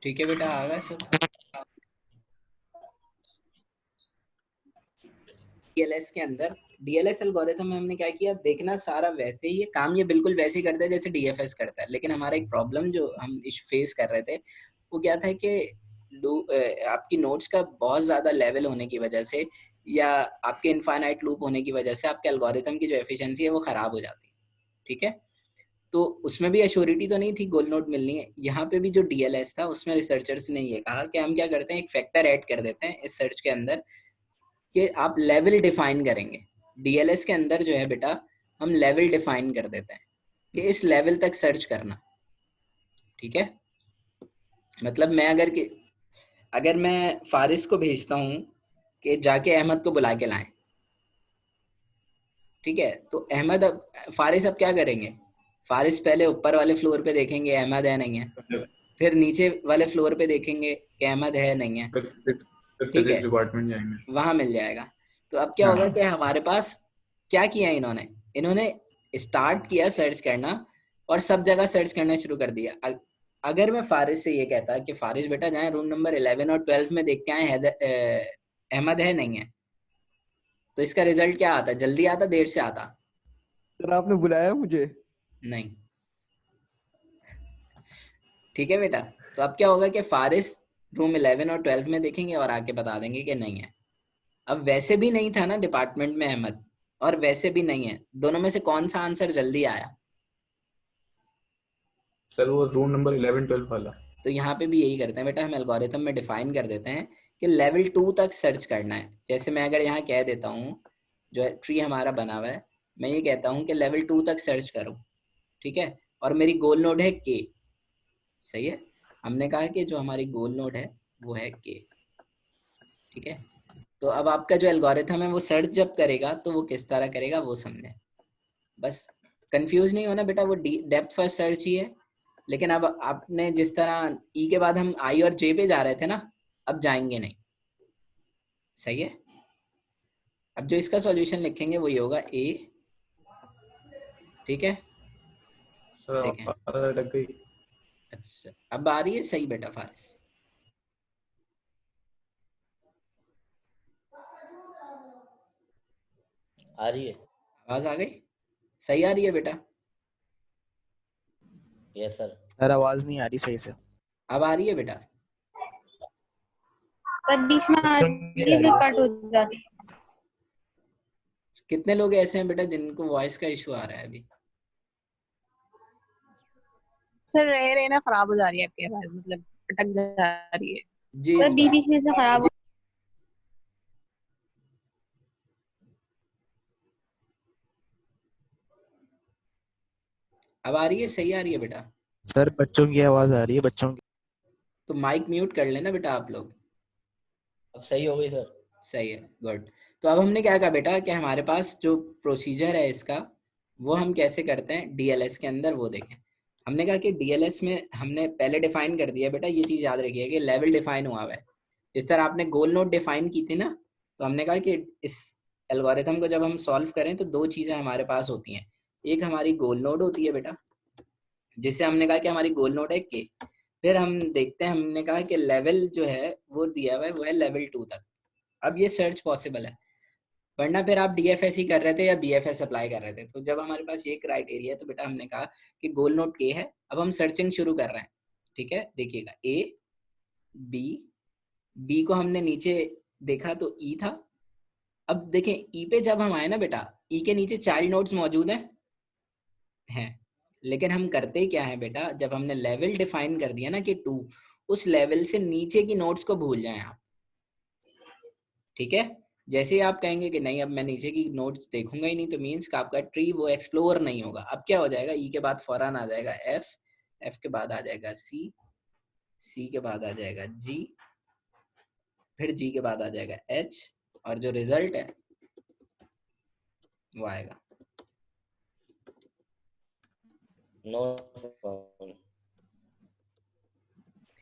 ठीक है बेटा, आ गया सब। डीएलएस के अंदर डीएलएस एल्गोरिथम में हमने क्या किया, देखना सारा वैसे ही है काम, ये बिल्कुल वैसे ही करता है जैसे डीएफएस करता है। लेकिन हमारा एक प्रॉब्लम जो हम फेस कर रहे थे वो क्या था कि आपकी नोट्स का बहुत ज्यादा लेवल होने की वजह से या आपके इनफाइनाइट लूप होने की वजह से आपके एल्गोरिथम की जो एफिशिएंसी है वो खराब हो जाती है। ठीक है, तो उसमें भी एश्योरिटी तो नहीं थी गोल नोट मिलनी है। यहाँ पे भी जो डीएलएस था उसमें रिसर्चर्स ने ये कहा कि हम क्या करते हैं, एक फैक्टर ऐड कर देते हैं इस सर्च के अंदर कि आप लेवल डिफाइन करेंगे। डीएलएस के अंदर जो है बेटा, हम लेवल डिफाइन कर देते हैं कि इस लेवल तक सर्च करना। ठीक है, मतलब मैं अगर मैं फारिस को भेजता हूँ कि जाके अहमद को बुला के लाएं, ठीक है, तो अहमद फारिस अब क्या करेंगे, फारिस पहले ऊपर वाले फ्लोर पे देखेंगे अहमद है नहीं है, फिर नीचे वाले फ्लोर पे देखेंगे कि अहमद है नहीं है। फिर ठीक है, फिजिक्स डिपार्टमेंट जाएंगे। वहां मिल जाएगा। तो अब क्या होगा कि हाँ हमारे पास क्या किया इन्होंने, इन्होंने स्टार्ट किया सर्च करना और सब जगह सर्च करना शुरू कर दिया। अगर मैं फारिस से ये कहता कि फारिस बेटा जाए रूम नंबर 11 और 12 में देख के आए अहमद है नहीं है, तो इसका रिजल्ट क्या आता, जल्दी आता देर से आता? सर आपने बुलाया मुझे? नहीं। ठीक है बेटा, तो अब क्या होगा कि फारिस रूम 11 और 12 में देखेंगे और आके बता देंगे कि नहीं है। अब वैसे भी नहीं था ना डिपार्टमेंट में अहमद, और वैसे भी नहीं है, दोनों में से कौन सा आंसर जल्दी आया? सर, वो रूम नंबर 11-12 वाला। तो यहाँ पे भी यही करते हैं बेटा, हम एल्गोरिथम में डिफाइन कर देते हैं कि लेवल 2 तक सर्च करना है। जैसे मैं अगर यहाँ कह देता हूँ, जो ट्री हमारा बना हुआ है, मैं ये कहता हूँ कि लेवल 2 तक सर्च करो। ठीक है, और मेरी गोल नोड है के। सही है, हमने कहा कि जो हमारी गोल नोड है वो है के। ठीक है, तो अब आपका जो एल्गोरिथम है वो सर्च जब करेगा तो वो किस तरह करेगा वो समझे। बस कंफ्यूज नहीं होना बेटा, वो डेप्थ फर्स्ट सर्च ही है। लेकिन अब आपने जिस तरह ई के बाद हम आई और जे पे जा रहे थे ना, अब जाएंगे नहीं। सही है, अब जो इसका सॉल्यूशन लिखेंगे वही होगा ए। ठीक है, सर देखें। आवाज अटक गई। अच्छा, अब आ रही है सही बेटा फारिस? आ रही है। आवाज आ गई, सही आ रही है बेटा? Yes sir. सर आवाज नहीं आ रही सही से। अब आ रही है बेटा? सर बीच में बच्चों की आ बीच में रही है। कट हो जाती है। कितने लोग ऐसे हैं बेटा जिनको वॉइस का इशू आ रहा है अभी? सर रह रहे ना खराब हो जा रही है आपकी आवाज, मतलब अटक जा रही है। जी सर इस बीच बार बीच में से खराब हो। अब आ रही है, सही आ रही है बेटा? सर बच्चों की आवाज आ रही है, बच्चों की। तो माइक म्यूट कर लेना बेटा आप लोग। अब सही हो गई सर। सही है, गुड। तो अब हमने क्या कहा बेटा कि हमारे पास जो प्रोसीजर है इसका, वो हम कैसे करते हैं डीएलएस के अंदर, वो देखें। हमने कहा कि डीएलएस में हमने पहले डिफाइन कर दिया बेटा, ये चीज याद रखिए कि लेवल डिफाइन हुआ हुआ है। जिस तरह आपने गोल नोड डिफाइन की थी ना, तो हमने कहा कि इस एल्गोरिथम को जब हम सॉल्व करें तो दो चीजें हमारे पास होती हैं। एक हमारी गोल नोड होती है बेटा, जिसे हमने कहा कि हमारी गोल नोड है के। फिर हम देखते हैं, हमने कहा कि लेवल जो है वो दिया हुआ है, वो है लेवल 2 तक। अब ये सर्च पॉसिबल है, वरना फिर आप डीएफएस ही कर रहे थे या बीएफएस अप्लाई कर रहे थे। तो जब हमारे पास ये क्राइटेरिया है तो बेटा हमने कहा कि गोल नोट के है, अब हम सर्चिंग शुरू कर रहे हैं। ठीक है, देखिएगा ए बी, बी को हमने नीचे देखा तो ई था। अब देखें ई पे जब हम आए ना बेटा, ई के नीचे चाइल्ड नोड्स मौजूद हैं। लेकिन हम करते क्या है बेटा, जब हमने लेवल डिफाइन कर दिया ना कि 2, उस लेवल से नीचे की नोड्स को भूल जाएं आप। ठीक है, जैसे ही आप कहेंगे कि नहीं अब मैं नीचे की नोट्स देखूंगा ही नहीं, तो मीन्स का आपका ट्री वो एक्सप्लोर नहीं होगा। अब क्या हो जाएगा, ई के बाद फौरन आ जाएगा एफ, एफ के बाद आ जाएगा सी, सी के बाद आ जाएगा जी, फिर जी के बाद आ जाएगा एच, और जो रिजल्ट है वो आएगा। नो।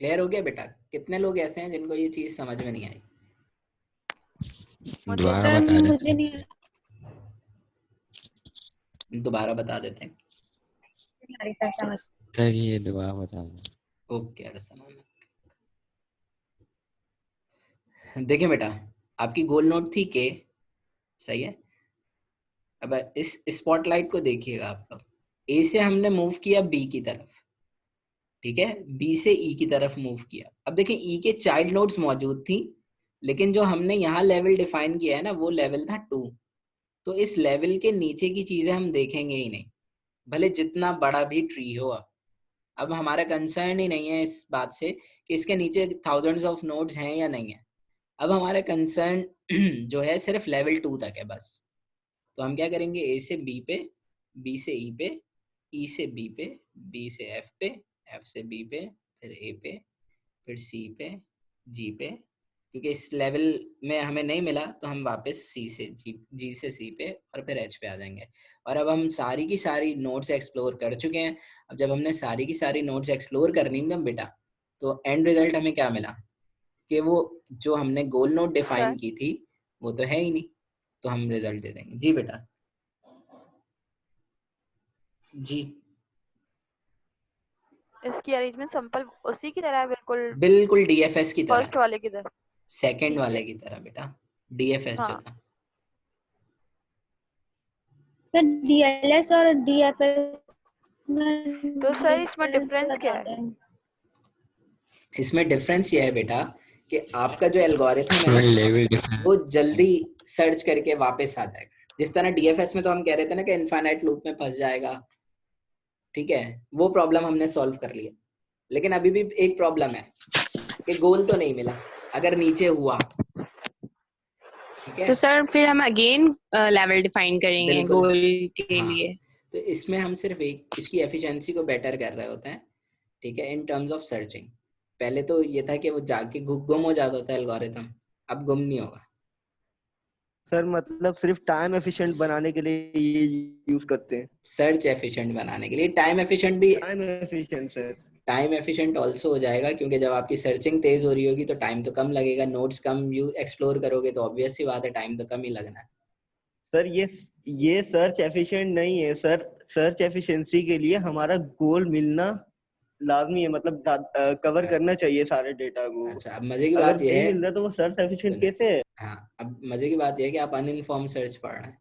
क्लियर हो गया बेटा? कितने लोग ऐसे हैं जिनको ये चीज समझ में नहीं आई? दोबारा बता मुझे देते नहीं दोबारा बता देते हैं। आ रही सर समझ। सर, ये दोबारा बता दो। ओके, देखिए बेटा, आपकी गोल नोड थी के, सही है। अब इस स्पॉटलाइट को देखिएगा आप लोग, ए से हमने मूव किया बी की तरफ, ठीक है, बी से ई की तरफ मूव किया। अब देखिए ई के चाइल्ड नोड्स मौजूद थी, लेकिन जो हमने यहाँ लेवल डिफाइन किया है ना, वो लेवल था 2। तो इस लेवल के नीचे की चीजें हम देखेंगे ही नहीं, भले जितना बड़ा भी ट्री हो। अब हमारा कंसर्न ही नहीं है इस बात से कि इसके नीचे थाउजेंड्स ऑफ नोड्स हैं या नहीं है। अब हमारा कंसर्न जो है सिर्फ लेवल 2 तक है बस। तो हम क्या करेंगे, ए से बी पे, बी से ई पे, ई से बी पे, बी से एफ पे, एफ से बी पे, फिर ए पे, फिर सी पे, जी पे, क्योंकि इस लेवल में हमें नहीं मिला तो हम वापस सी से जी, जी से सी पे और फिर एच पे आ जाएंगे। और अब हम सारी की सारी नोड्स एक्सप्लोर कर चुके हैं। अब जब हमने सारी की सारी नोड्स एक्सप्लोर करनी ना बेटा, तो एंड रिजल्ट हमें क्या मिला कि वो जो हमने गोल नोड डिफाइन की थी वो तो है ही नहीं, तो हम रिजल्ट दे देंगे। जी बेटा, जी इसकी अरेंजमेंट सिंपल उसी की तरह है, बिल्कुल बिल्कुल डीएफएस की फर्स्ट तरह, वाले की तरह। सेकंड ठीक वाले है। की तरह बेटा, डीएफएस जो हाँ। था। सर डीएलएस और डीएफएस में तो सर इसमें डिफरेंस डिफरेंस क्या बता है? दें। इसमें डिफरेंस ये है बेटा कि आपका जो एल्गोरिथम है इसमें ना, लेवल डिफरेंस। वो जल्दी सर्च करके वापस आ जाएगा। जिस तरह डीएफएस में तो हम कह रहे थे ना कि इनफाइनाइट लूप में फंस जाएगा, ठीक है, वो प्रॉब्लम हमने सॉल्व कर लिया। लेकिन अभी भी एक प्रॉब्लम है कि गोल तो नहीं मिला अगर नीचे हुआ, ठीक है। तो सर फिर हम अगेन लेवल डिफाइन करेंगे बिल्कुल, गोल के हाँ। लिए। तो इसमें हम सिर्फ एक इसकी एफिशिएंसी को बेटर कर रहे होते हैं, ठीक है, इन टर्म्स ऑफ सर्चिंग। पहले तो ये था कि वो जाके गुम हो जाता था एल्गोरिथम, अब गुम नहीं होगा। सर मतलब सिर्फ टाइम एफिशिएंट बनाने के लिए ये यूज करते हैं। सर्च एफिशिएंट बनाने के लिए, टाइम एफिशिएंट भी, time efficient sir. Time efficient also हो जाएगा, क्योंकि जब आपकी सर्चिंग तेज हो रही होगी तो टाइम तो कम लगेगा, नोट्स कम यू एक्सप्लोर करोगे तो ऑब्वियस सी बात है टाइम तो कम ही लगना है। सर ये सर्च एफिशिएंट नहीं है सर। सर्च एफिशिएंसी के लिए हमारा गोल मिलना लाजमी है, मतलब कवर करना चाहिए सारे डेटा को। अच्छा, अब मजे की अगर बात यह नहीं है, मिल रहा तो वो सर्च एफिशिएंट कैसे है? हाँ, अब मजे की बात यह है कि आप अनइन्फॉर्म सर्च पढ़ रहे हैं,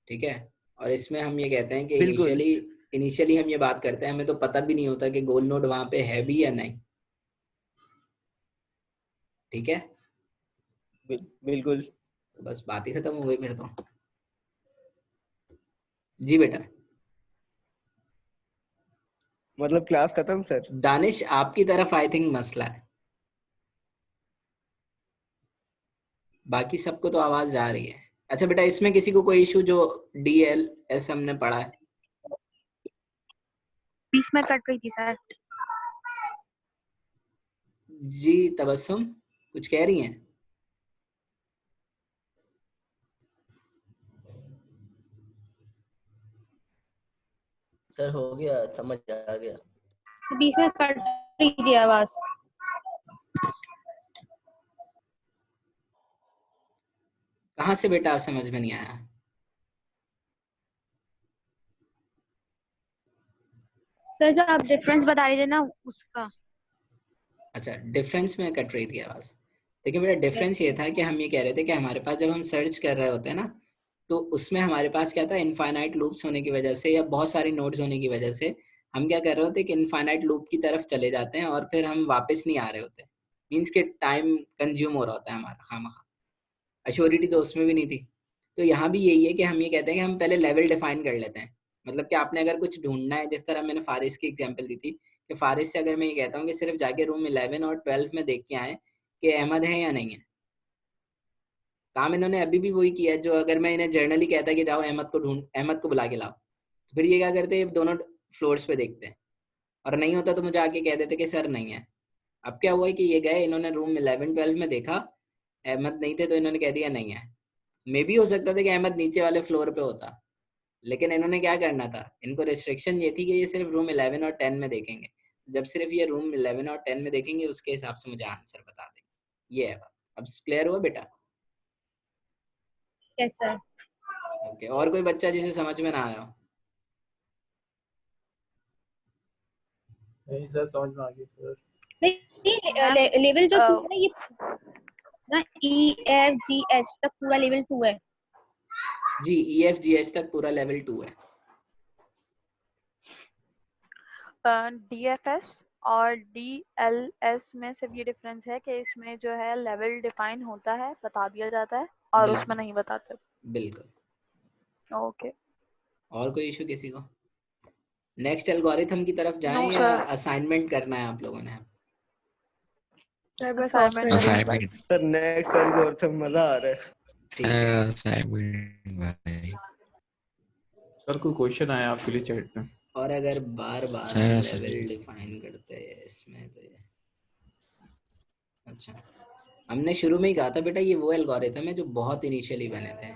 ठीक है। और इसमें हम ये कहते हैं कि बिल्कुल इनिशियली हम ये बात करते हैं, हमें तो पता भी नहीं होता कि गोल नोड वहां पे है भी या नहीं, ठीक है। बिल्कुल। तो बस बात ही खत्म हो गई फिर तो। जी बेटा। मतलब क्लास खत्म सर। दानिश, आपकी तरफ आई थिंक मसला है, बाकी सबको तो आवाज जा रही है। अच्छा बेटा, इसमें किसी को कोई इशू जो DLS हमने पढ़ा है? बीच में कट रही थी सर। जी तबस्सुम, कुछ कह रही हैं? सर हो गया, समझ आ गया। बीच में कट रही थी आवाज। कहाँ से बेटा समझ में नहीं आया? सर जो आप डिफरेंस बता रहे थे ना उसका। अच्छा, डिफरेंस में कट रही थी आवाज। देखिए बेटा, डिफरेंस ये था कि हम ये कह रहे थे कि हमारे पास जब हम सर्च कर रहे होते हैं ना, तो उसमें हमारे पास क्या था, इनफाइनाइट लूप्स होने की वजह से या बहुत सारी नोड्स होने की वजह से हम क्या कर रहे होते कि इनफाइनाइट लूप की तरफ चले जाते हैं और फिर हम वापस नहीं आ रहे होते। मीन्स के टाइम कंज्यूम हो रहा होता है हमारा खामखा, अश्योरिटी तो उसमें भी नहीं थी। तो यहाँ भी यही है कि हम ये कहते हैं कि हम पहले लेवल डिफाइन कर लेते हैं। मतलब कि आपने अगर कुछ ढूंढना है, जिस तरह मैंने फारिस की एग्जांपल दी थी कि फारिस से अगर मैं ये कहता हूँ कि सिर्फ जाके रूम 11 और 12 में देख के आए कि अहमद है या नहीं है, काम इन्होंने अभी भी वही किया है जो अगर मैं इन्हें जर्नली कहता कि जाओ अहमद को बुला के लाओ, तो फिर ये क्या करते हैं, दोनों फ्लोर्स पे देखते हैं और नहीं होता तो मुझे आके कह देते कि सर नहीं है। अब क्या हुआ है कि ये गए, इन्होंने रूम 11-12 में देखा, अहमद नहीं थे तो इन्होंने कह दिया नहीं है। मे भी हो सकता था कि अहमद नीचे वाले फ्लोर पे होता, लेकिन इन्होंने क्या करना था, इनको रिस्ट्रिक्शन ये थी कि ये सिर्फ रूम 11 और 10 में देखेंगे। जब सिर्फ ये रूम 11 और 10 में देखेंगे उसके हिसाब से मुझे आंसर बता देंगे। ये है बात। अब क्लियर हुआ बेटा? Yes sir. ओके, और कोई बच्चा जिसे समझ में ना आया हो? नहीं सर, समझ में आ गया सर। नहीं लेवल जो थी ना ये ना EFGH तक पूरा लेवल 2 है। जी EFGH तक पूरा लेवल 2 है। DFS और DLS में सिर्फ ये डिफरेंस है कि इसमें जो है लेवल डिफाइन होता है, बता दिया जाता है, और उसमें बिल्कुल नहीं बताते। बिल्कुल। ओके। और कोई इशू किसी को? नेक्स्ट एल्गोरिथम की तरफ जाएं नो या सर, असाइनमेंट करना है आप लोगों ने? सर बस असाइनमेंट ऑप्शन करिए असाइनमेंट बस। सर नेक्स्ट एल्गोरिथम मजा आ रहा है। ठीक है। असाइनमेंट भाई सर कोई क्वेश्चन आया आपके लिए चैट में? और अगर बार बार सर हम सर लेवल डिफाइन करते हैं इसमें तो ये अच्छा, हमने शुरू में ही कहा था बेटा ये वो एल्गोरिथम है जो बहुत इनिशियली बने थे।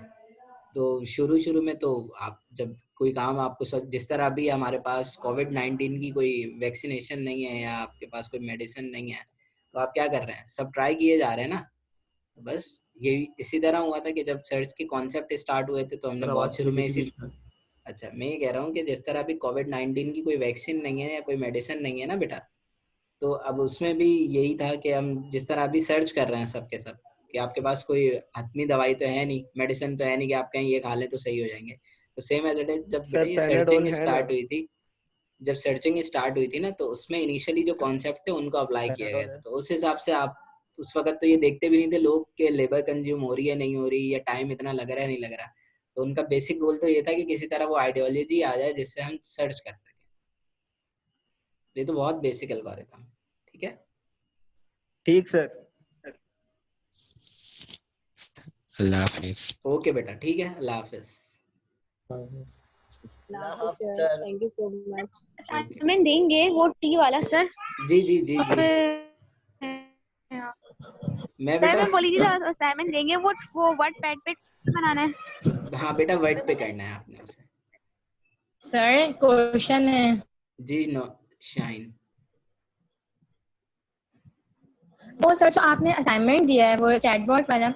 तो शुरू में तो आप जब कोई काम आपको जिस तरह अभी हमारे पास कोविड-19 की कोई वैक्सीनेशन नहीं है या आपके पास कोई मेडिसिन नहीं है, तो आप क्या कर रहे हैं? सब ट्राई किए जा रहे हैं ना। तो बस ये इसी तरह हुआ था कि जब सर्च के कॉन्सेप्ट स्टार्ट हुए थे तो हमने सर बहुत आवाज शुरू चली में गई थी इसी बीच में। अच्छा, मैं ये कह रहा हूँ कि जिस तरह अभी कोविड-19 की कोई वैक्सीन नहीं है या कोई मेडिसिन नहीं है ना बेटा, तो अब उसमें भी यही था कि हम जिस तरह अभी सर्च कर रहे हैं सब के सब कि आपके पास कोई हतमी दवाई तो है नहीं, मेडिसिन तो है नहीं कि आप कहीं ये खा लें तो सही हो जाएंगे। तो सेम एज इट इज जब बेटा सर ये पैनाडोल सर्चिंग है ना? स्टार्ट हुई थी, जब सर्चिंग स्टार्ट हुई थी ना, तो उसमें इनिशियली जो कॉन्सेप्ट थे उनको अप्लाई किया गया पैनाडोल था। है। तो उस हिसाब से आप उस वक्त तो ये देखते भी नहीं थे लोग के लेबर कंज्यूम हो रही है नहीं हो रही, या टाइम इतना लग रहा है नहीं लग रहा। तो उनका बेसिक गोल तो ये था कि किसी तरह वो आइडियोलॉजी आ जाए जिससे हम सर्च कर सकें। ये तो बहुत बेसिक एल्गोरिथम है। ठीक है, ठीक सर। अल्लाह हाफिज। ओके बेटा, ठीक है, अल्लाह हाफिज। अल्लाह सर हाफ़िज़ sir. Thank you so much. Okay, assignment देंगे वो टी वाला सर? जी जी जी जी। मैं सर बेटा मैं बोली थी तो असाइनमेंट देंगे वो वर्ड पैड पे बनाना है। हाँ बेटा वर्ड पे करना है आपने उसे। सर क्वेश्चन है। जी नो शाइन। वो सर जो आपने असाइनमेंट दिया है वो चैटबॉट वाला,